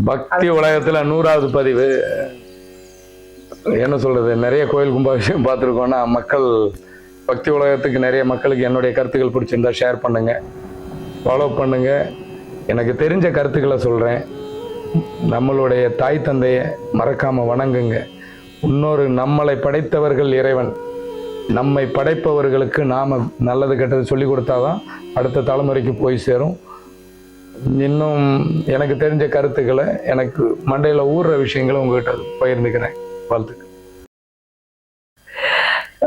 பக்தி உலகத்துல 100வது பதிவு. என்ன சொல்றது, நிறைய கோயில் கும்பாபிஷேகம் பார்த்துருக்கோம்னா மக்கள் பக்தி உலகத்துக்கு நிறைய மக்களுக்கு என்னுடைய கருத்துக்கள் பிடிச்சிருந்தா ஷேர் பண்ணுங்க, ஃபாலோ பண்ணுங்க. எனக்கு தெரிஞ்ச கருத்துக்களை சொல்றேன். நம்மளுடைய தாய் தந்தையை மறக்காம வணங்குங்க. இன்னொரு நம்மளை படைத்தவர்கள் இறைவன், நம்மை படைப்பவர்களுக்கு நாம நல்லது கெட்டது சொல்லி கொடுத்தாதான் அடுத்த தலைமுறைக்கு போய் சேரும். இன்னும் எனக்கு தெரிஞ்ச கருத்துக்களை, எனக்கு மண்டையில ஊறுற விஷயங்களை உங்ககிட்ட பகிர்ந்துக்கிறேன். வாழ்த்துக்கள்.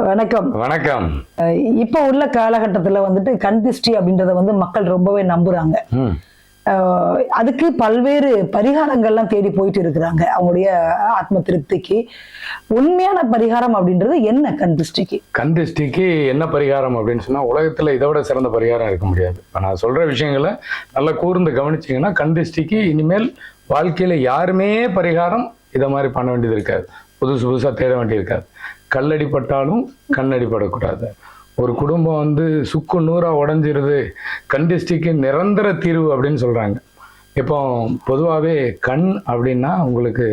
வணக்கம். வணக்கம். இப்ப உள்ள காலகட்டத்துல வந்துட்டு கண் திருஷ்டி அப்படின்றத மக்கள் ரொம்பவே நம்புறாங்க. அதுக்கு பல்வேறு பரிகாரங்கள்லாம் தேடி போயிட்டு இருக்கிறாங்க அவங்களுடைய ஆத்ம திருப்திக்கு. உண்மையான பரிகாரம் அப்படின்றது என்ன கண் திருஷ்டிக்கு? கண் திருஷ்டிக்கு என்ன பரிகாரம் அப்படின்னு சொன்னா, உலகத்துல இதை விட சிறந்த பரிகாரம் இருக்க முடியாது. இப்ப நான் சொல்ற விஷயங்களை நல்லா கூர்ந்து கவனிச்சீங்கன்னா, கண் திருஷ்டிக்கு இனிமேல் வாழ்க்கையில யாருமே பரிகாரம் இதை மாதிரி பண்ண வேண்டியது இருக்காது. புதுசா தேட வேண்டியிருக்காது. கல்லடிப்பட்டாலும் கண்ணடிப்படக்கூடாது. ஒரு குடும்பம் சுக்கு நூறா உடஞ்சிருது, கண் திருஷ்டிக்கு நிரந்தர தீர்வு அப்படின்னு சொல்றாங்க. இப்போ பொதுவாகவே கண் அப்படின்னா உங்களுக்கு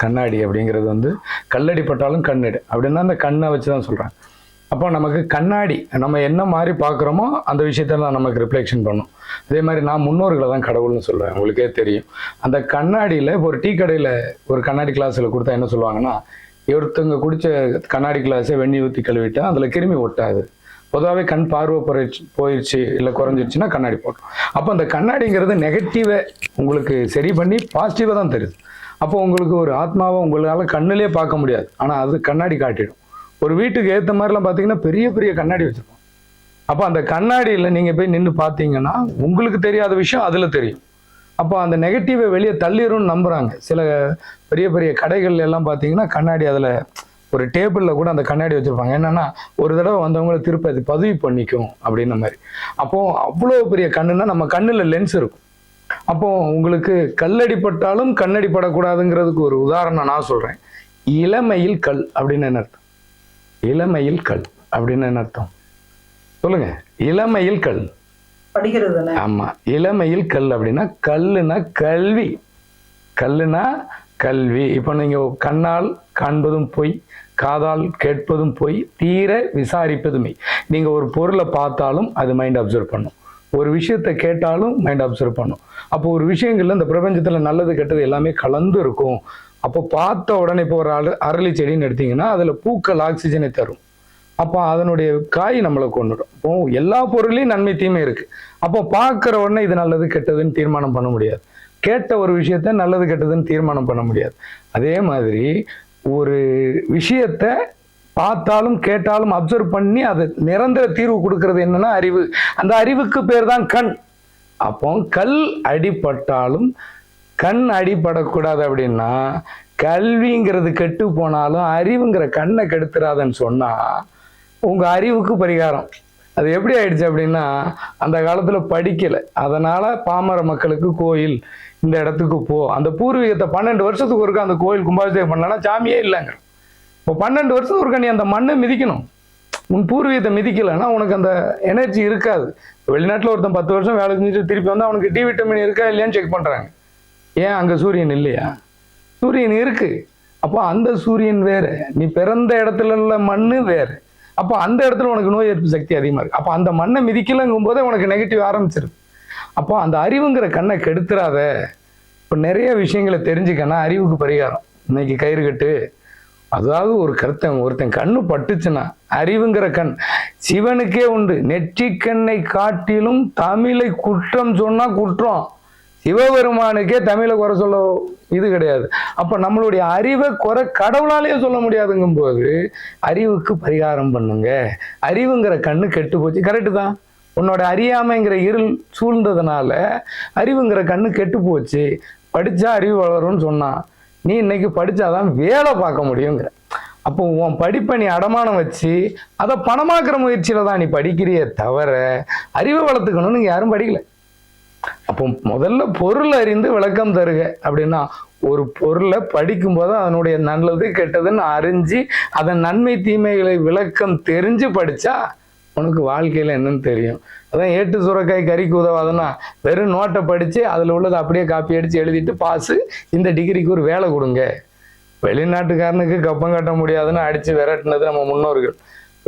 கண்ணாடி அப்படிங்கிறது கல்லடிப்பட்டாலும் கண்ணெடு அப்படின்னா அந்த கண்ணை வச்சுதான் சொல்றாங்க. அப்போ நமக்கு கண்ணாடி நம்ம என்ன மாதிரி பார்க்குறோமோ அந்த விஷயத்தான் நமக்கு ரிஃப்ளெக்ஷன் பண்ணும். அதே மாதிரி நான் முன்னோர்களை தான் கடவுள்னு சொல்லுவேன். உங்களுக்கே தெரியும். அந்த கண்ணாடியில் இப்போ ஒரு டீ கடையில் ஒரு கண்ணாடி கிளாஸில் கொடுத்தா என்ன சொல்லுவாங்கன்னா, ஒருத்தவங்க குடிச்ச கண்ணாடி கிளாஸை வெந்நீர் ஊற்றி கழுவிட்டா அதில் கிருமி ஒட்டாது. பொதுவாகவே கண் பார்வை போயிடுச்சு இல்லை குறைஞ்சிருச்சுன்னா கண்ணாடி போட்டோம். அப்போ அந்த கண்ணாடிங்கிறது நெகட்டிவை உங்களுக்கு சரி பண்ணி பாசிட்டிவாக தான் தெரியுது. அப்போ உங்களுக்கு ஒரு ஆத்மாவை உங்களால் கண்ணிலே பார்க்க முடியாது, ஆனால் அது கண்ணாடி காட்டிடும். ஒரு வீட்டுக்கு ஏற்ற மாதிரிலாம் பார்த்தீங்கன்னா பெரிய பெரிய கண்ணாடி வச்சுருப்போம். அப்போ அந்த கண்ணாடியில் நீங்கள் போய் நின்று பார்த்தீங்கன்னா உங்களுக்கு தெரியாத விஷயம் அதில் தெரியும். அப்போ அந்த நெகட்டிவை வெளியே தள்ளிடும்னு நம்புகிறாங்க. சில பெரிய பெரிய கடைகள் எல்லாம் பார்த்தீங்கன்னா கண்ணாடி, அதில் ஒரு டேபிளில் கூட அந்த கண்ணாடி வச்சுருப்பாங்க. என்னென்னா ஒரு தடவை வந்தவங்களை திருப்பி அது பதிவு பண்ணிக்கும் அப்படின்ன மாதிரி. அப்போது அவ்வளோ பெரிய கண்ணுன்னா நம்ம கண்ணில் லென்ஸ் இருக்கும். அப்போ உங்களுக்கு கல்லடிப்பட்டாலும் கண்ணடிப்படக்கூடாதுங்கிறதுக்கு ஒரு உதாரணம் நான் சொல்கிறேன். இளமையில் கல் அப்படின்னு என்ன அர்த்தம்? இளமையில் கல் அப்படின்னு என்ன அர்த்தம் சொல்லுங்க? இளமையில் கல் படிக்கிறது. ஆமா, இளமையில் கல் அப்படின்னா கல்லுனா கல்வி. கல்லுனா கல்வி. இப்போ நீங்க கண்ணால் காண்பதும் பொய், காதால் கேட்பதும் பொய், தீர விசாரிப்பதுமே. நீங்க ஒரு பொருளை பார்த்தாலும் அது மைண்ட் அப்சர்வ் பண்ணும், ஒரு விஷயத்தை கேட்டாலும் மைண்ட் அப்சர்வ் பண்ணும். அப்போ ஒரு விஷயங்கள்ல இந்த பிரபஞ்சத்துல நல்லது கெட்டது எல்லாமே கலந்து இருக்கும். அப்போ பார்த்த உடனே இப்போ ஒரு அரளி செடின்னு எடுத்தீங்கன்னா அதுல பூக்கள் ஆக்சிஜனை தரும். அப்போ அதனுடைய காய் நம்மளை கொண்டுடும். இப்போ எல்லா பொருளையும் நன்மை தீமை இருக்கு. அப்போ பார்க்குற உடனே இது நல்லது கெட்டதுன்னு தீர்மானம் பண்ண முடியாது. கேட்ட ஒரு விஷயத்த நல்லது கெட்டதுன்னு தீர்மானம் பண்ண முடியாது. அதே மாதிரி ஒரு விஷயத்த பார்த்தாலும் கேட்டாலும் அப்சர்வ் பண்ணி அது நிரந்தர தீர்வு கொடுக்கறது என்னன்னா அறிவு. அந்த அறிவுக்கு பேர் தான் கண். அப்போ கல் அடிபட்டாலும் கண் அடிபடக்கூடாது அப்படின்னா, கல்விங்கிறது கெட்டு போனாலும் அறிவுங்கிற கண்ணை கெடுத்துறாதுன்னு சொன்னா உங்க அறிவுக்கு பரிகாரம். அது எப்படி ஆயிடுச்சு அப்படின்னா, அந்த காலத்துல படிக்கல, அதனால பாமர மக்களுக்கு கோயில் இந்த இடத்துக்கு போ, அந்த பூர்வீகத்தை 12 வருஷத்துக்கு ஒருக்கா அந்த கோயில் கும்பாபிஷேகம் பண்ணலன்னா சாமியே இல்லைங்க. இப்போ 12 வருஷத்துக்கு ஒருக்கா நீ அந்த மண்ணை மிதிக்கணும். உன் பூர்வீகத்தை மிதிக்கலைன்னா உனக்கு அந்த எனர்ஜி இருக்காது. வெளிநாட்டில் ஒருத்தன் 10 வருஷம் வேலை செஞ்சுட்டு திருப்பி வந்து அவனுக்கு டி விட்டமின் இருக்கா இல்லையான்னு செக் பண்றாங்க. ஏன்? அங்க சூரியன் இல்லையா? சூரியன் இருக்கு. அப்போ அந்த சூரியன் வேற, நீ பிறந்த இடத்துல உள்ள மண்ணு வேற. அப்போ அந்த இடத்துல உனக்கு நோய் எதிர்ப்பு சக்தி அதிகமா இருக்கு. அப்போ அந்த மண்ணை மிதிக்கலங்கும் போதே உனக்கு நெகட்டிவ் ஆரம்பிச்சிருக்கு. அப்போ அந்த அறிவுங்கிற கண்ணை கெடுத்துறாத. இப்போ நிறைய விஷயங்களை தெரிஞ்சுக்கன்னா அறிவுக்கு பரிகாரம். இன்னைக்கு கயிறு கட்டு, அதாவது ஒரு ஒருத்தன் கண்ணு பட்டுச்சுன்னா அறிவுங்கிற கண் சிவனுக்கே உண்டு. நெற்றிக்கண்ணை காட்டிலும் தமிழை குற்றம் சொன்னா குற்றம். சிவபெருமானுக்கே தமிழை குறை சொல்ல இது கிடையாது. அப்ப நம்மளுடைய அறிவை குறை கடவுளாலேயே சொல்ல முடியாதுங்கும் போது அறிவுக்கு பரிகாரம் பண்ணுங்க. அறிவுங்கிற கண்ணு கெட்டு போச்சு. கரெக்டு தான். உன்னோட அறியாமைங்கிற இருள் சூழ்ந்ததுனால அறிவுங்கிற கண்ணு கெட்டு போச்சு. படிச்சா அறிவு வளரும்னு சொன்னா, நீ இன்னைக்கு படிச்சாதான் வேலை பார்க்க முடியுங்கிற. அப்போ உன் படிப்பை நீ அடமானம் வச்சு அதை பணமாக்குற முயற்சியில தான் நீ படிக்கிறியே தவிர அறிவை வளர்த்துக்கணும்னு யாரும் படிக்கல. அப்போ முதல்ல பொருள் அறிந்து விளக்கம் தருக அப்படின்னா, ஒரு பொருளை படிக்கும் போது அதனுடைய நல்லது கெட்டதுன்னு அறிஞ்சு அதன் நன்மை தீமைகளை விளக்கம் தெரிஞ்சு படிச்சா உனக்கு வாழ்க்கையில் என்னன்னு தெரியும். அதான் ஏட்டு சுரக்காய் கறிக்கு உதவாதுன்னா வெறும் நோட்டை படித்து அதில் உள்ளதை அப்படியே காப்பி அடித்து எழுதிட்டு பாஸு, இந்த டிகிரிக்கு ஒரு வேலை கொடுங்க. வெளிநாட்டுக்காரனுக்கு கப்பம் கட்ட முடியாதுன்னு அடித்து விரட்டினது நம்ம முன்னோர்கள்.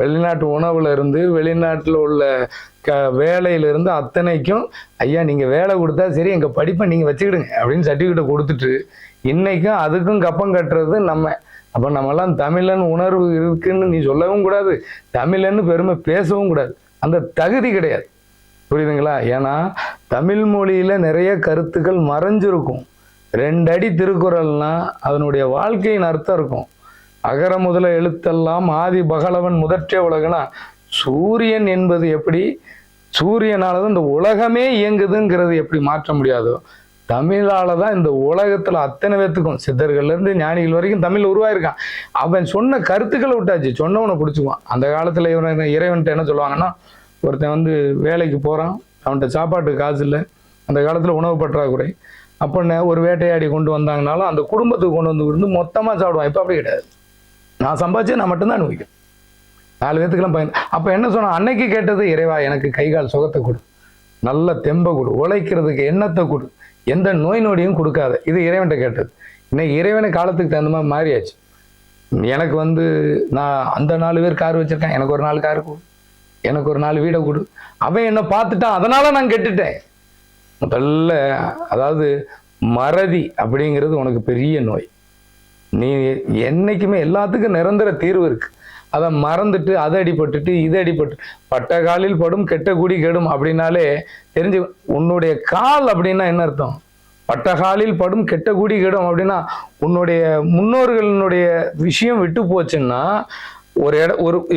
வெளிநாட்டு உணவுல இருந்து வெளிநாட்டில் உள்ள வேலையிலிருந்து அத்தனைக்கும் ஐயா நீங்கள் வேலை கொடுத்தா சரி எங்கள் படிப்பை நீங்கள் வச்சுக்கிடுங்க அப்படின்னு சர்டிஃபிகேட்டை கொடுத்துட்டு இன்னைக்கும் அதுக்கும் கப்பம் கட்டுறது நம்ம. அப்போ நம்மெல்லாம் தமிழன் உணர்வு இருக்குன்னு நீ சொல்லவும் கூடாது, தமிழன்னு பெருமை பேசவும் கூடாது. அந்த தகுதி கிடையாது. புரியுதுங்களா? ஏன்னா தமிழ் மொழியில நிறைய கருத்துக்கள் மறைஞ்சிருக்கும். 2 அடி திருக்குறள்னா அதனுடைய வாழ்க்கையின் அர்த்தம் இருக்கும். அகர முதல எழுத்தெல்லாம் ஆதி பகலவன் முதற்றே உலகனா, சூரியன் என்பது எப்படி, சூரியனாலதான் இந்த உலகமே இயங்குதுங்கிறது எப்படி மாற்ற முடியாதோ, தமிழால தான் இந்த உலகத்துல அத்தனை பேத்துக்கும் சித்தர்கள்ல இருந்து ஞானிகள் வரைக்கும் தமிழ் உருவாயிருக்கான். அவன் சொன்ன கருத்துக்களை விட்டாச்சு, சொன்னவனை பிடிச்சுக்குவான். அந்த காலத்துல இறைவன்ட்ட என்ன சொல்லுவாங்கன்னா, ஒருத்தன் வந்து வேலைக்கு போறான், அவன்கிட்ட சாப்பாட்டுக்கு காசு இல்லை, அந்த காலத்துல உணவு பற்றாக்குறை. அப்போ ஒரு வேட்டையாடி கொண்டு வந்தாங்கனாலும் அந்த குடும்பத்துக்கு கொண்டு வந்து மொத்தமா சாப்பிடுவான். இப்போ அப்படி கிடையாது, நான் சம்பாதிச்சு நான் மட்டும்தான் அனுபவிக்கிறேன், 4 பேத்துக்கெல்லாம் பயன். அப்ப என்ன சொன்னா, அன்னைக்கு கேட்டது இறைவா எனக்கு கைகால் சுகத்தை கொடு, நல்ல தெம்பை கொடு, உழைக்கிறதுக்கு எண்ணத்தை கொடு, எந்த நோய் நொடியும் கொடுக்காத. இது இறைவன்கிட்ட கேட்டது. இன்னைக்கு இறைவனை காலத்துக்கு தகுந்த மாதிரி மாறியாச்சு. எனக்கு வந்து நான் அந்த 4 பேர் கார் வச்சிருக்கேன், எனக்கு ஒரு 4 கார் கொடு, எனக்கு ஒரு 4 வீடை கொடு. அவன் என்ன பார்த்துட்டான், அதனால நான் கெட்டுட்டேன். முதல்ல அதாவது மறதி அப்படிங்கிறது உனக்கு பெரிய நோய். நீ என்னைக்குமே எல்லாத்துக்கும் நிரந்தர தீர்வு இருக்கு. அதை மறந்துட்டு அதை அடிபட்டுட்டு இது அடிபட்டு பட்ட காலில் படும் கெட்ட குடி கெடும் அப்படின்னாலே தெரிஞ்சு. உன்னுடைய கால் அப்படின்னா என்ன அர்த்தம்? பட்ட காலில் படும் கெட்ட குடி கெடும் அப்படின்னா உன்னுடைய முன்னோர்களுடைய விஷயம் விட்டு போச்சுன்னா, ஒரு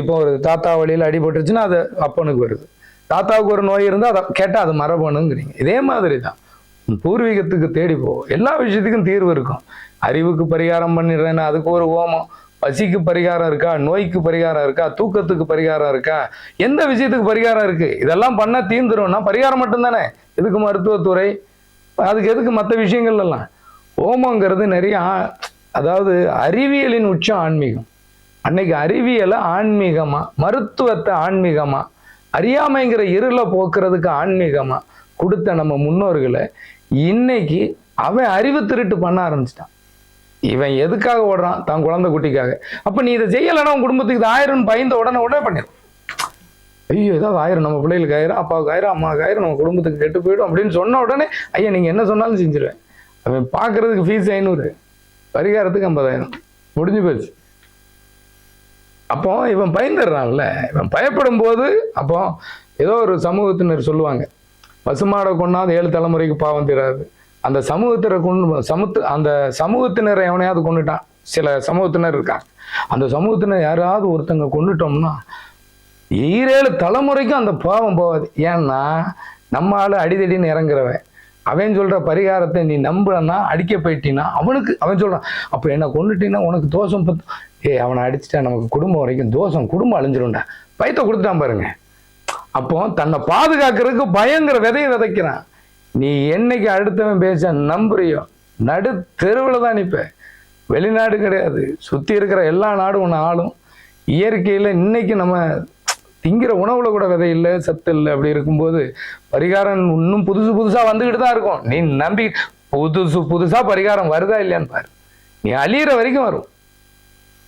இப்போ ஒரு தாத்தா வழியில் அடிபட்டுருச்சுன்னா அது அப்பனுக்கு வருது, தாத்தாவுக்கு ஒரு நோய் இருந்தால் அதை கேட்டால் அது மரபணுங்கிறீங்க. இதே மாதிரி தான் பூர்வீகத்துக்கு தேடி போ, எல்லா விஷயத்துக்கும் தீர்வு இருக்கும். அறிவுக்கு பரிகாரம் பண்ணிடுறேன்னா அதுக்கு ஒரு ஹோமம், பசிக்கு பரிகாரம் இருக்கா, நோய்க்கு பரிகாரம் இருக்கா, தூக்கத்துக்கு பரிகாரம் இருக்கா, எந்த விஷயத்துக்கு பரிகாரம் இருக்கு? இதெல்லாம் பண்ணா தீர்ந்துரும்னா பரிகாரம் மட்டும்தானே. எதுக்கு மருத்துவத்துறை, அதுக்கு எதுக்கு மற்ற விஷயங்கள் எல்லாம்? ஹோமங்கிறது நிறைய அதாவது அறிவியலின் உச்சம் ஆன்மீகம். அன்னைக்கு அறிவியலை ஆன்மீகமா, மருத்துவத்தை ஆன்மீகமா, அறியாமைங்கிற இருளை போக்குறதுக்கு ஆன்மீகமா கொடுத்த நம்ம முன்னோர்களை இன்னைக்கு அவன் அறிவு திருட்டு பண்ண ஆரம்பிச்சிட்டான். இவன் எதுக்காக ஓடுறான்? தான் குழந்தை குட்டிக்காக. அப்ப நீ இதை செய்யலைன்னா உன் குடும்பத்துக்கு 1000 பயந்த உடனே பண்ணிடும். ஐயோ ஏதாவது 1000 நம்ம பிள்ளைகளுக்கு 1000, அப்பாவுக்கு 1000, அம்மாவுக்கு 1000, நம்ம குடும்பத்துக்கு கெட்டு போயிடும் அப்படின்னு சொன்ன உடனே ஐயா நீங்க என்ன சொன்னாலும் செஞ்சிருவேன். அவன் பாக்குறதுக்கு ஃபீஸ் 500, பரிகாரத்துக்கு 50,000, முடிஞ்சு போச்சு. அப்போ இவன் பயந்துடுறான்ல. இவன் பயப்படும் போது அப்போ ஏதோ ஒரு சமூகத்தினர் சொல்லுவாங்க, பசுமாடை கொண்டாந்து 7 தலைமுறைக்கு பாவம் தீராது. அந்த சமூகத்தினரை அந்த சமூகத்தினரை எவனையாவது கொண்டுட்டான். சில சமூகத்தினர் இருக்காங்க, அந்த சமூகத்தினர் யாராவது ஒருத்தங்க கொண்டுட்டோம்னா 7 தலைமுறைக்கும் அந்த பாவம் போகாது. ஏன்னா நம்ம ஆளு அடிதடின்னு இறங்குறவன். அவன் சொல்ற பரிகாரத்தை நீ நம்புறன்னா, அடிக்க போயிட்டீன்னா அவனுக்கு அவன் சொல்றான், அப்ப என்ன கொண்டுட்டீங்கன்னா உனக்கு தோஷம் அவனை அடிச்சுட்டா நமக்கு குடும்பம் வரைக்கும் தோஷம், குடும்பம் அழிஞ்சிரும்டா, பயத்தை கொடுத்துட்டான் பாருங்க. அப்போ தன்னை பாதுகாக்கிறதுக்கு பயங்கர விதையை விதைக்கிறான். நீ என்னைக்கு அடுத்தவன் பேச நம்புறியோ நடு தெருவில் தான் நிற்ப. வெளிநாடு கிடையாது, சுற்றி இருக்கிற எல்லா நாடும் ஒன்று ஆளும். இயற்கையில் இன்னைக்கு நம்ம திங்கிற உணவுல கூட விதை இல்லை, சத்து இல்லை. அப்படி இருக்கும்போது பரிகாரம் இன்னும் புதுசாக வந்துக்கிட்டு தான் இருக்கும். நீ நம்பி புதுசாக பரிகாரம் வருதா இல்லையான்னு பாரு, நீ அழியிற வரைக்கும் வரும்.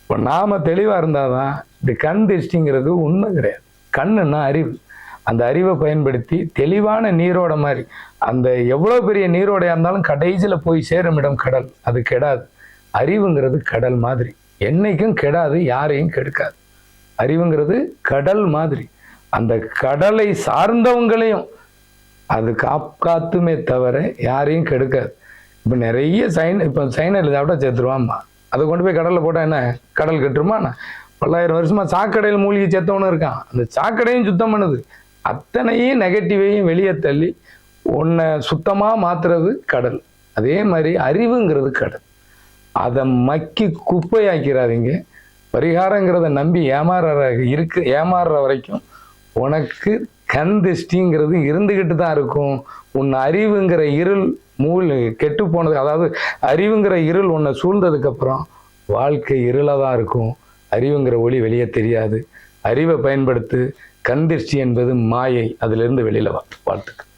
இப்போ நாம தெளிவாக இருந்தாதான் இப்படி கண் திருஷ்டிங்கிறது உண்மை கிடையாது. கண்ணுன்னா அறிவு. அந்த அறிவை பயன்படுத்தி தெளிவான நீரோட மாதிரி, அந்த எவ்வளோ பெரிய நீரோடையா இருந்தாலும் கடைசியில் போய் சேரும் இடம் கடல், அது கெடாது. அறிவுங்கிறது கடல் மாதிரி, என்னைக்கும் கெடாது, யாரையும் கெடுக்காது. அறிவுங்கிறது கடல் மாதிரி, அந்த கடலை சார்ந்தவங்களையும் அது காத்துமே தவிர யாரையும் கெடுக்காது. இப்போ நிறைய இப்போ சைனல் சாப்பிட்டா சேர்த்துருவாம்மா, அதை கொண்டு போய் கடலில் போட்டால் என்ன கடல் கட்டுருமா? 1000 வருஷமா சாக்கடையில் மூழ்கி செத்தவனும் இருக்கான். அந்த சாக்கடையும் சுத்தம் பண்ணுது. அத்தனையும் நெகட்டிவையும் வெளியே தள்ளி உன்னை சுத்தமாக மாத்துறது கடல். அதே மாதிரி அறிவுங்கிறது கடல். அதை மக்கி குப்பையாக்கிறாதீங்க. பரிகாரங்கிறத நம்பி ஏமாறுற வரைக்கும் உனக்கு கண் திருஷ்டிங்கிறது இருந்துகிட்டு தான் இருக்கும். உன் அறிவுங்கிற இருள் கெட்டு போனது, அதாவது அறிவுங்கிற இருள் உன்னை சூழ்ந்ததுக்கு அப்புறம் வாழ்க்கை இருளாக தான் இருக்கும். அறிவுங்கிற ஒளி வெளியே தெரியாது. அறிவை பயன்படுத்து, கண் திருஷ்டி என்பது மாயை, அதிலிருந்து வெளியில வாழ்த்துக்கள்.